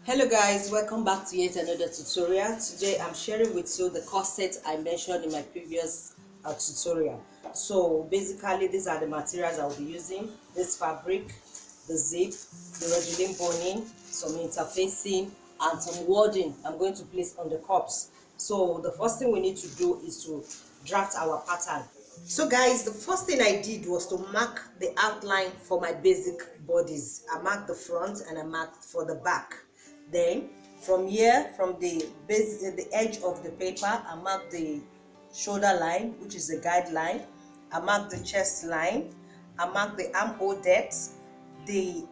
Hello guys, welcome back to yet another tutorial. Today I'm sharing with you the corset I mentioned in my previous tutorial. So basically these are the materials I will be using: this fabric, the zip, the regular boning, some interfacing and some wording I'm going to place on the cups. So the first thing we need to do is to draft our pattern. So guys, the first thing I did was to mark the outline for my basic bodies. I marked the front and I marked for the back. Then from here, from the base, the edge of the paper, I mark the shoulder line, which is the guideline. I mark the chest line. I mark the armhole depth, the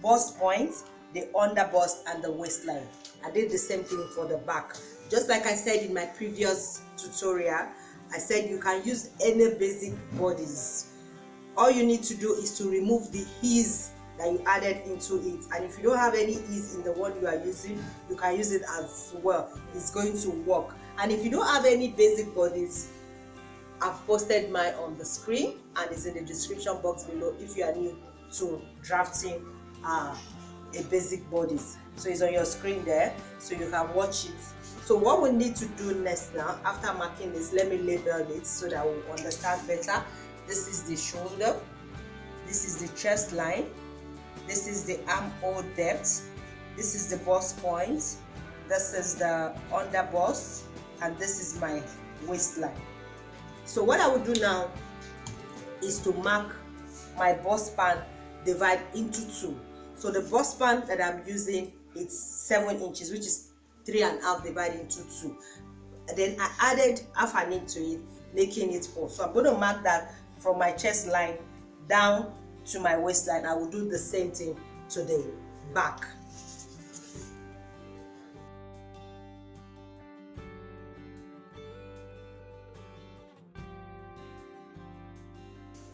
bust point, the under bust, and the waistline. I did the same thing for the back. Just like I said in my previous tutorial, I said you can use any basic bodies. All you need to do is to remove the ease that you added into it, and if you don't have any ease in the one you are using, you can use it as well. It's going to work. And if you don't have any basic bodies, I've posted mine on the screen and it's in the description box below if you are new to drafting a basic bodies. So it's on your screen there, so you can watch it. So what we need to do next now, after marking this, let me label it so that we'll understand better. This is the shoulder, this is the chest line, this is the armhole depth, this is the bust point, this is the under bust, and this is my waistline. So what I will do now is to mark my bust band divide into two. So the bust band that I'm using, it's 7 inches, which is 3.5 divided into 2. And then I added half an inch to it, making it 4. So I'm going to mark that from my chest line down to my waistline. I will do the same thing to the back.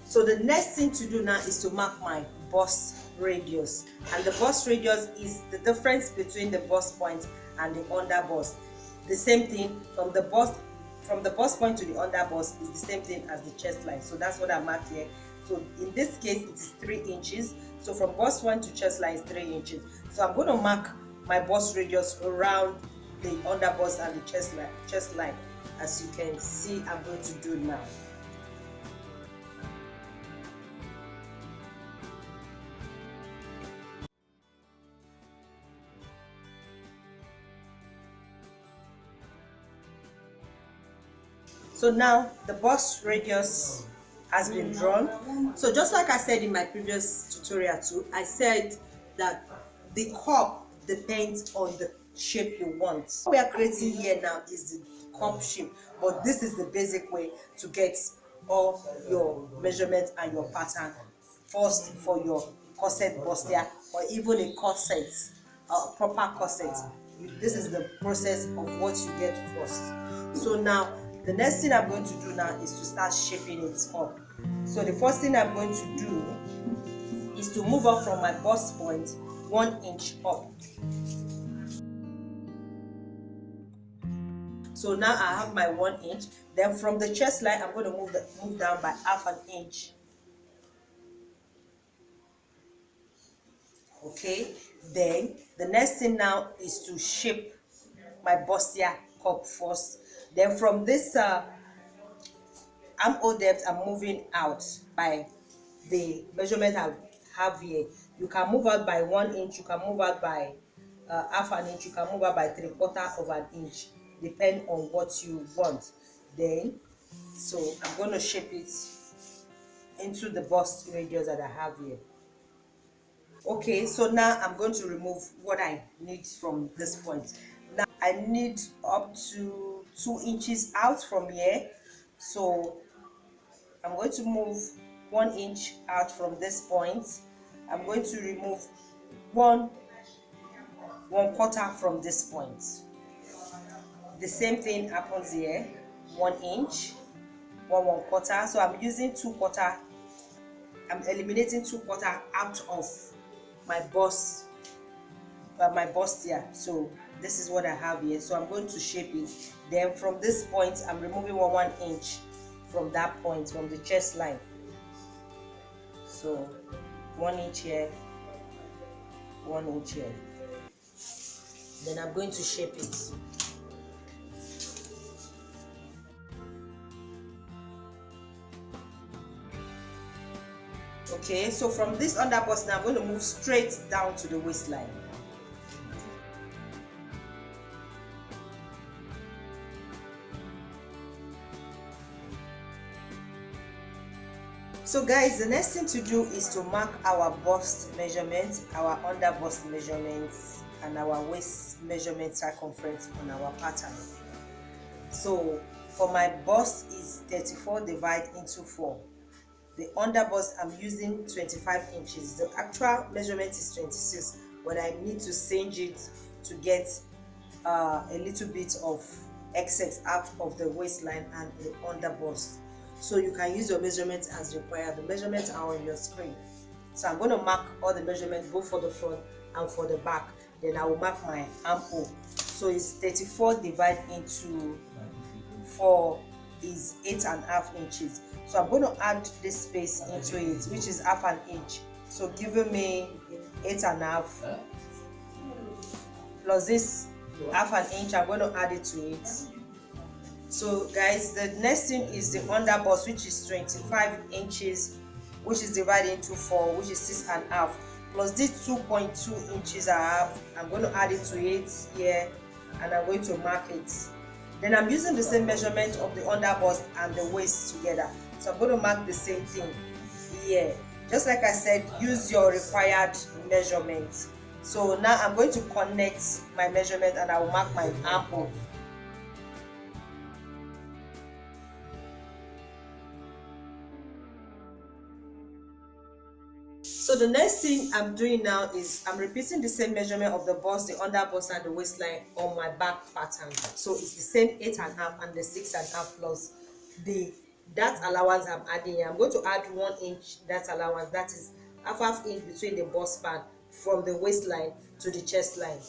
So the next thing to do now is to mark my bust radius, and the bust radius is the difference between the bust point and the under bust. The same thing from the bust point to the under bust is the same thing as the chest line. So that's what I marked here. So in this case it is 3 inches. So from bust point to chest line is 3 inches. So I'm going to mark my bust radius around the under bust and the chest line, as you can see I'm going to do now. So now the bust radius has been drawn. So just like I said in my previous tutorial too, I said that the cup depends on the shape you want. What we are creating here now is the cup shape, but this is the basic way to get all your measurements and your pattern first for your corset bustier, or even a corset, proper corset. This is the process of what you get first. So now the next thing I'm going to do now is to start shaping it up. So the first thing I'm going to do is to move up from my bust point 1 inch up. So now I have my 1 inch. Then from the chest line, I'm going to move down by half an inch. Okay. Then the next thing now is to shape my bustier cup first. Then from this armhole depth, I'm moving out by the measurement I have here. You can move out by 1 inch, you can move out by half an inch, you can move out by 3/4 of an inch, depend on what you want. Then, so I'm going to shape it into the bust radius that I have here. Okay, so now I'm going to remove what I need from this point. Now I need up to 2 inches out from here, so I'm going to move 1 inch out from this point. I'm going to remove 1/4 from this point. The same thing happens here, 1 inch, 1/4. So I'm using 2/4. I'm eliminating 2/4 out of my bust, my bustier. So this is what I have here. So I'm going to shape it. Then from this point, I'm removing 1 inch from that point, from the chest line. So 1 inch here, 1 inch here. Then I'm going to shape it. Okay, so from this underbust now I'm going to move straight down to the waistline. So guys, the next thing to do is to mark our bust measurements, our underbust measurements, and our waist measurement circumference on our pattern. So for my bust is 34 divided into 4. The underbust I'm using 25 inches. The actual measurement is 26, but I need to cinch it to get a little bit of excess out of the waistline and the underbust. So you can use your measurements as required. The measurements are on your screen. So I'm going to mark all the measurements both for the front and for the back. Then I will mark my armhole. So it's 34 divided into 4 is 8.5 inches. So I'm going to add this space into it, which is half an inch. So giving me 8.5 plus this half an inch. I'm going to add it to it. So guys, the next thing is the underbust, which is 25 inches, which is divided into 4, which is 6.5, plus this 2.2 inches I have. I'm going to add it to it here, and I'm going to mark it. Then I'm using the same measurement of the underbust and the waist together. So I'm going to mark the same thing here. Just like I said, use your required measurement. So now I'm going to connect my measurement and I will mark my armhole. So the next thing I'm doing now is I'm repeating the same measurement of the bust, the underbust, and the waistline on my back pattern. So it's the same 8.5 and the 6.5 plus that allowance I'm adding here. I'm going to add 1 inch that allowance, that is half inch between the bust part from the waistline to the chest line.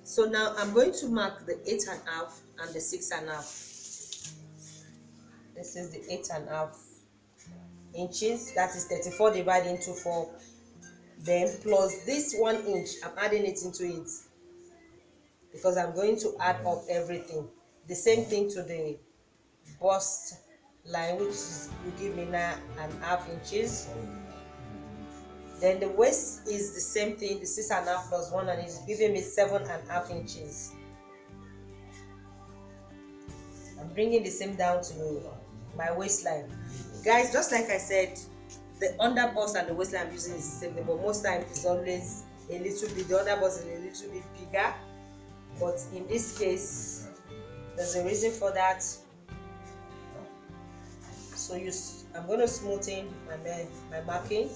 So now I'm going to mark the 8.5 and the 6.5. This is the 8.5 inches, that is 34 divided into 4, then plus this 1 inch, I'm adding it into it because I'm going to add up everything. The same thing to the bust line, which will give me 9.5 inches. Then the waist is the same thing, the 6.5 plus 1, and it's giving me 7.5 inches. I'm bringing the same down to my waistline. Guys, just like I said, the underbust and the waistline I'm using is the same thing, but most times it's always a little bit, the underbust is a little bit bigger. But in this case, there's a reason for that. So I'm going to smoothen my marking.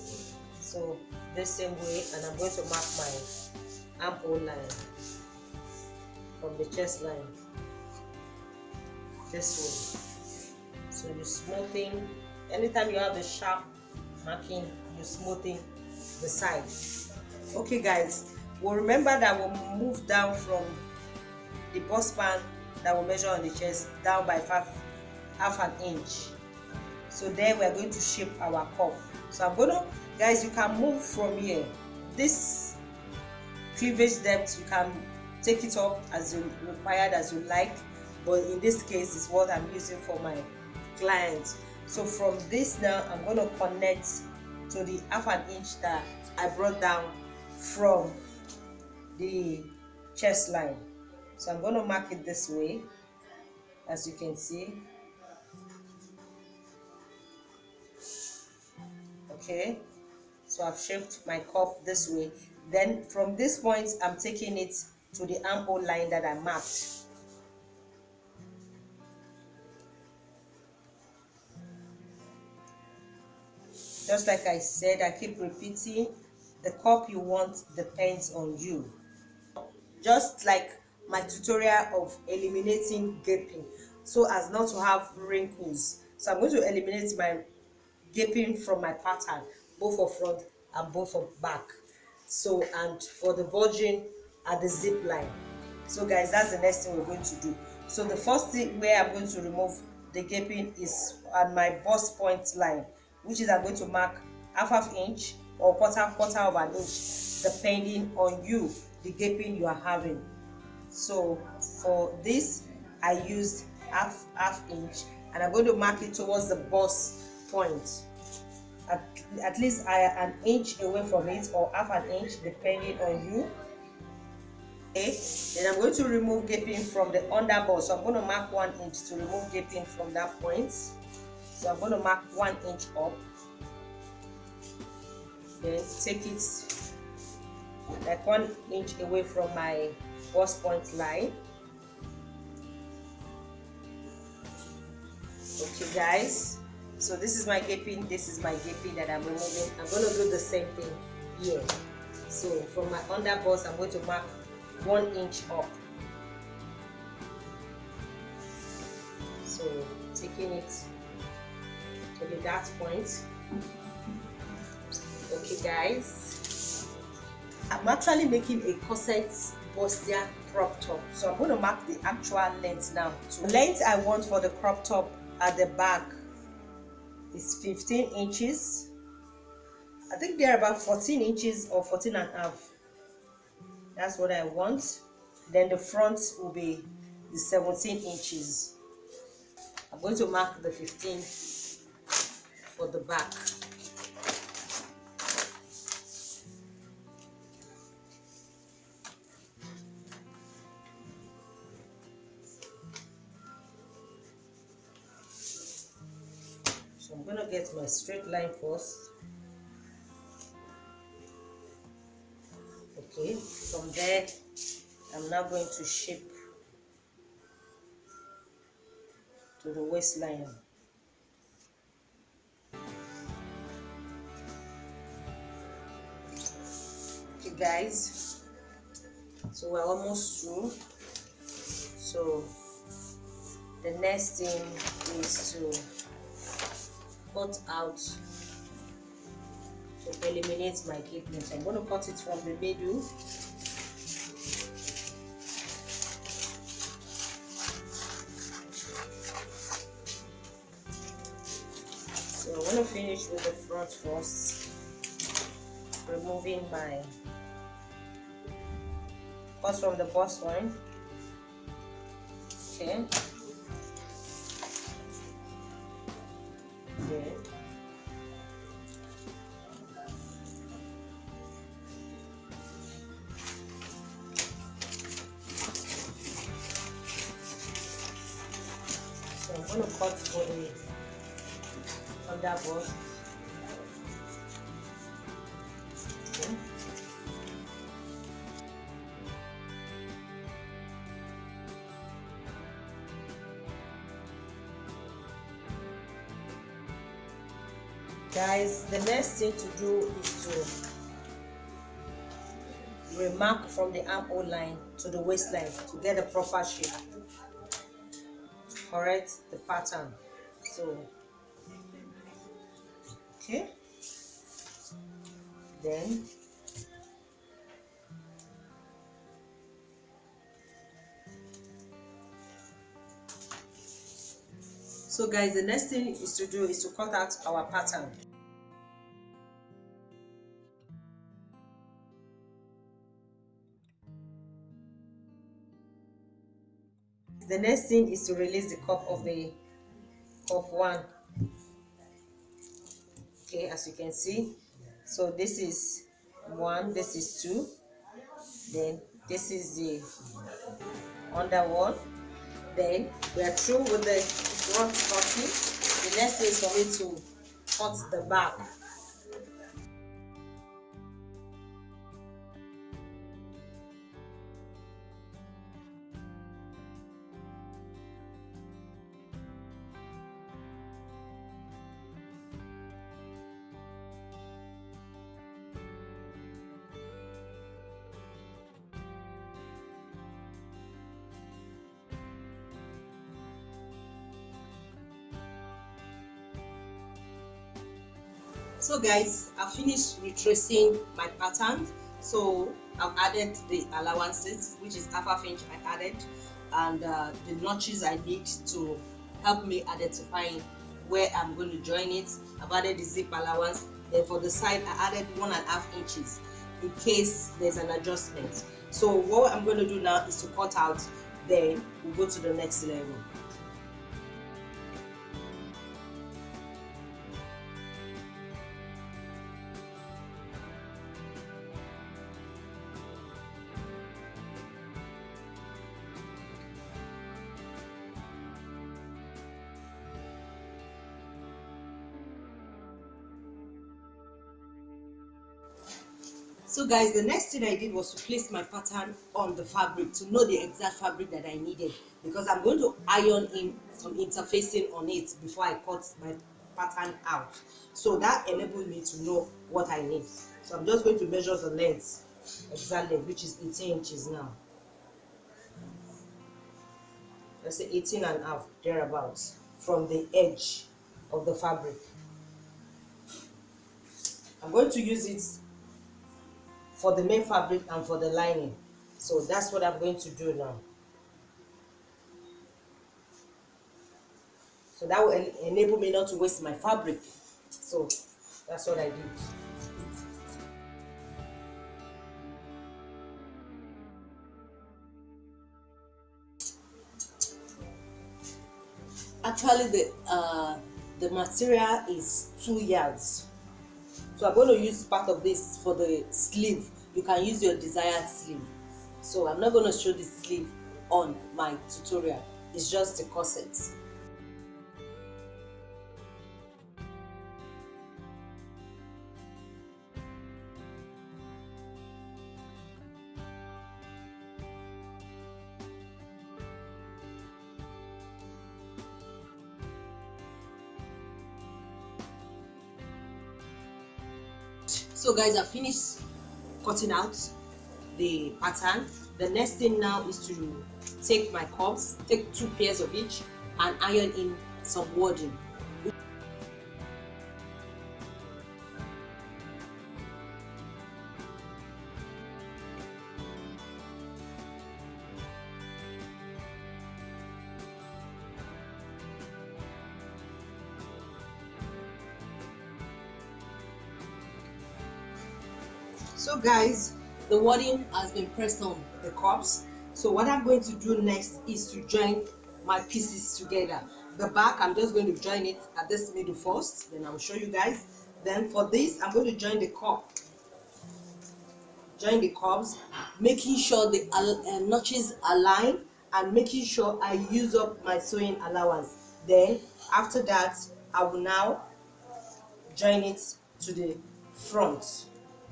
So the same way, and I'm going to mark my armhole line from the chest line this way. So you're smoothing. Anytime you have the sharp marking, you're smoothing the side. Okay guys, we'll remember that we'll move down from the bust band that we'll measure on the chest down by half an inch. So there we're going to shape our cup. So I'm gonna, guys, you can move from here. This cleavage depth, you can take it up as you required, as you like, but in this case is what I'm using for my client. So from this now, I'm going to connect to the half an inch that I brought down from the chest line. So I'm going to mark it this way, as you can see. Okay, so I've shaped my cup this way. Then from this point, I'm taking it to the armhole line that I marked. Just like I said, I keep repeating, the cup you want depends on you. Just like my tutorial of eliminating gaping so as not to have wrinkles. So I'm going to eliminate my gaping from my pattern, both for front and both for back. So, and for the bulging at the zip line. So guys, that's the next thing we're going to do. So the first thing where I'm going to remove the gaping is on my bust point line, which is I'm going to mark half inch or quarter of an inch, depending on you, the gaping you are having. So for this, I used half inch, and I'm going to mark it towards the bust point, at least an inch away from it, or half an inch, depending on you. Okay, then I'm going to remove gaping from the under bust. So I'm going to mark 1 inch to remove gaping from that point. So I'm going to mark 1 inch up, then take it like 1 inch away from my bust point line. Okay guys, so this is my gaping, this is my gaping that I'm removing. I'm going to do the same thing here. So from my under bust, I'm going to mark 1 inch up. So taking it to the dart point. Okay guys, I'm actually making a corset bustier crop top, so I'm going to mark the actual length now. The length I want for the crop top at the back is 15 inches. I think they're about 14 inches or 14 and a half. That's what I want. Then the front will be the 17 inches. I'm going to mark the 15 for the back. So I'm going to get my straight line first. Okay, from there I'm now going to shape to the waistline. Okay guys, so we're almost through. So the next thing is to cut out to eliminate my gaping. So I'm going to cut it from the middle. So I'm going to finish with the front first, removing my cut from the bust line. Okay. Okay. So I'm going to cut for the under bust. Okay. Guys, the next thing to do is to remark from the armhole line to the waistline to get the proper shape, to correct the pattern. So okay, then so guys, the next thing is to do is to cut out our pattern. The next thing is to release the cup of the cup 1. Okay, as you can see, so this is 1, this is 2, then this is the under one. Then we are through with the front cutting. The next thing is for me to cut the back. So guys, I finished retracing my pattern. So I've added the allowances, which is half inch I added, and the notches I need to help me identifying where I'm going to join it. I've added the zip allowance, Then for the side, I added 1.5 inches in case there's an adjustment. So what I'm going to do now is to cut out, then we'll go to the next level. So guys, the next thing I did was to place my pattern on the fabric to know the exact fabric that I needed, because I'm going to iron in some interfacing on it before I cut my pattern out. So that enabled me to know what I need. So I'm just going to measure the length, exact length, which is 18 inches now. Let's say 18.5, thereabouts, from the edge of the fabric. I'm going to use it for the main fabric and for the lining. So that's what I'm going to do now. So that will enable me not to waste my fabric. So that's what I did. Actually, the material is 2 yards. So I'm going to use part of this for the sleeve. You can use your desired sleeve. So I'm not going to show the sleeve on my tutorial. It's just the corset. So guys, I finished cutting out the pattern. The next thing now is to take my cups, take 2 pairs of each, and iron in some wording. So guys, the wording has been pressed on the cups. So what I'm going to do next is to join my pieces together. The back, I'm just going to join it at this middle first, then I'll show you guys. Then for this, I'm going to join the cup. Join the cups, making sure the notches align and making sure I use up my sewing allowance. Then after that, I will now join it to the front.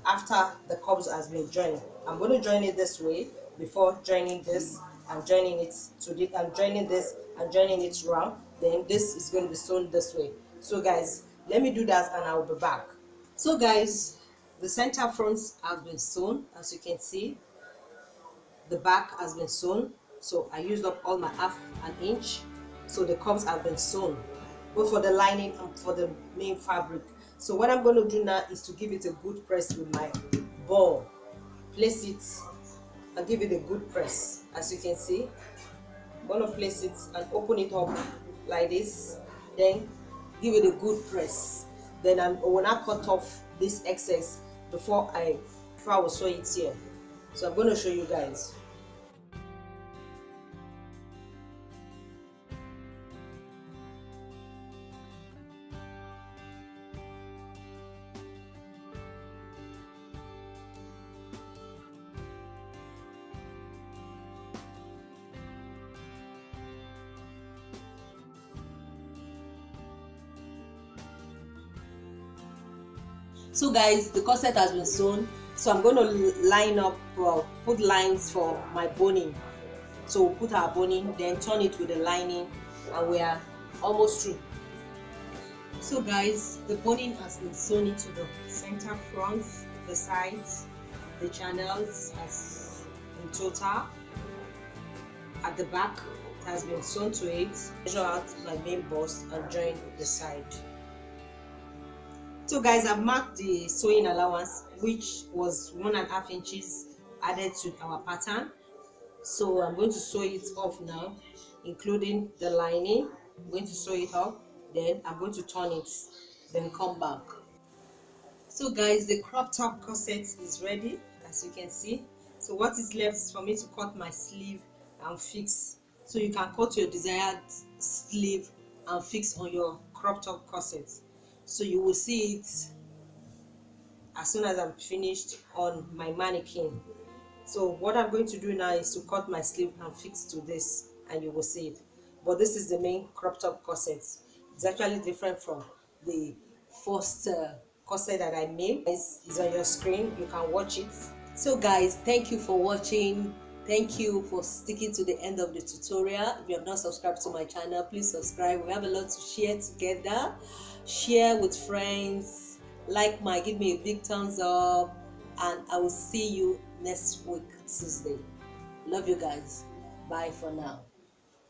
After the cups has been joined, I'm going to join it this way before joining this and joining it to the and joining this and joining it round. Then this is going to be sewn this way. So guys, let me do that and I'll be back. So guys, the center fronts have been sewn. As you can see, the back has been sewn. So I used up all my 1/2 inch. So the cups have been sewn, both for the lining and for the main fabric. So what I'm going to do now is to give it a good press with my ball. Place it and give it a good press. As you can see, I'm going to place it and open it up like this. Then give it a good press. Then I will now cut off this excess before I will sew it here. So I'm going to show you guys. So guys, the corset has been sewn, so I'm going to line up, put lines for my boning. So we'll put our boning, then turn it with the lining, and we are almost through. So guys, the boning has been sewn into the center front, the sides, the channels as in total. At the back, it has been sewn to it. Measure out my main bust and join the side. So guys, I've marked the sewing allowance, which was 1.5 inches added to our pattern. So I'm going to sew it off now, including the lining. I'm going to sew it off, then I'm going to turn it, then come back. So guys, the crop top corset is ready, as you can see. So what is left is for me to cut my sleeve and fix. So you can cut your desired sleeve and fix on your crop top corset. So you will see it as soon as I'm finished on my mannequin. So what I'm going to do now is to cut my sleeve and fix to this, and you will see it. But this is the main crop top corset. It's actually different from the first corset that I made. It's on your screen, you can watch it. So guys, thank you for watching. Thank you for sticking to the end of the tutorial. If you have not subscribed to my channel, please subscribe. We have a lot to share together. Share with friends, give me a big thumbs up, and I will see you next week Tuesday. Love you guys. Bye for now.